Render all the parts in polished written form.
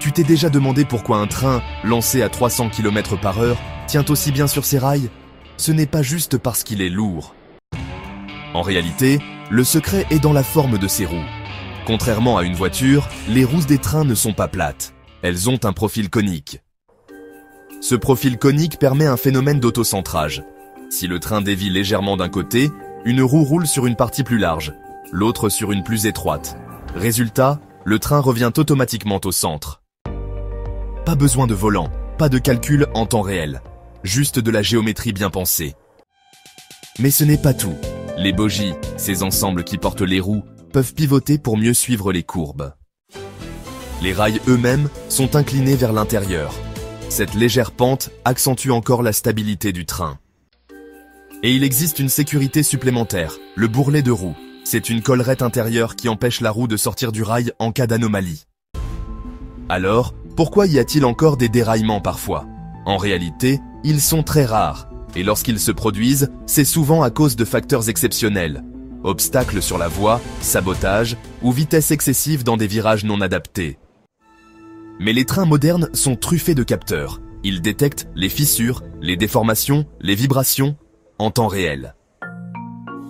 Tu t'es déjà demandé pourquoi un train, lancé à 300 km/h, tient aussi bien sur ses rails? Ce n'est pas juste parce qu'il est lourd. En réalité, le secret est dans la forme de ses roues. Contrairement à une voiture, les roues des trains ne sont pas plates. Elles ont un profil conique. Ce profil conique permet un phénomène d'autocentrage. Si le train dévie légèrement d'un côté, une roue roule sur une partie plus large, l'autre sur une plus étroite. Résultat, le train revient automatiquement au centre. Pas besoin de volant, pas de calcul en temps réel, juste de la géométrie bien pensée. Mais ce n'est pas tout. Les bogies, ces ensembles qui portent les roues, peuvent pivoter pour mieux suivre les courbes. Les rails eux-mêmes sont inclinés vers l'intérieur. Cette légère pente accentue encore la stabilité du train. Et il existe une sécurité supplémentaire, le bourrelet de roue. C'est une collerette intérieure qui empêche la roue de sortir du rail en cas d'anomalie. Alors, pourquoi y a-t-il encore des déraillements parfois? En réalité, ils sont très rares, et lorsqu'ils se produisent, c'est souvent à cause de facteurs exceptionnels. Obstacles sur la voie, sabotage ou vitesse excessive dans des virages non adaptés. Mais les trains modernes sont truffés de capteurs. Ils détectent les fissures, les déformations, les vibrations en temps réel.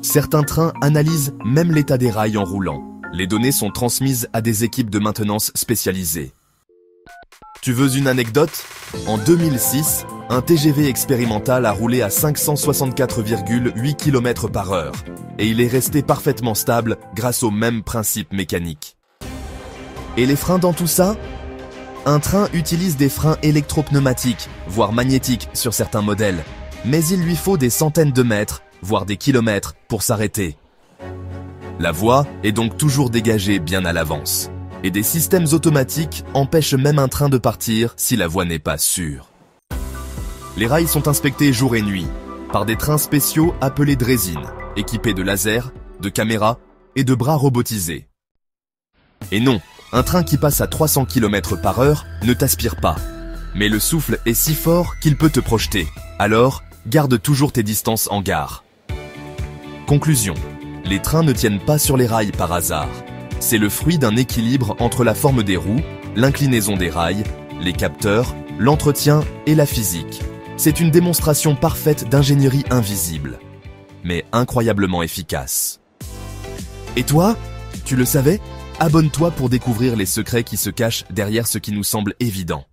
Certains trains analysent même l'état des rails en roulant. Les données sont transmises à des équipes de maintenance spécialisées. Tu veux une anecdote? En 2006, un TGV expérimental a roulé à 564,8 km/h et il est resté parfaitement stable grâce au même principe mécanique. Et les freins dans tout ça? Un train utilise des freins électropneumatiques, voire magnétiques sur certains modèles, mais il lui faut des centaines de mètres, voire des kilomètres pour s'arrêter. La voie est donc toujours dégagée bien à l'avance. Et des systèmes automatiques empêchent même un train de partir si la voie n'est pas sûre. Les rails sont inspectés jour et nuit par des trains spéciaux appelés draisines, équipés de lasers, de caméras et de bras robotisés. Et non, un train qui passe à 300 km/h ne t'aspire pas. Mais le souffle est si fort qu'il peut te projeter. Alors, garde toujours tes distances en gare. Conclusion. Les trains ne tiennent pas sur les rails par hasard. C'est le fruit d'un équilibre entre la forme des roues, l'inclinaison des rails, les capteurs, l'entretien et la physique. C'est une démonstration parfaite d'ingénierie invisible, mais incroyablement efficace. Et toi, tu le savais? Abonne-toi pour découvrir les secrets qui se cachent derrière ce qui nous semble évident.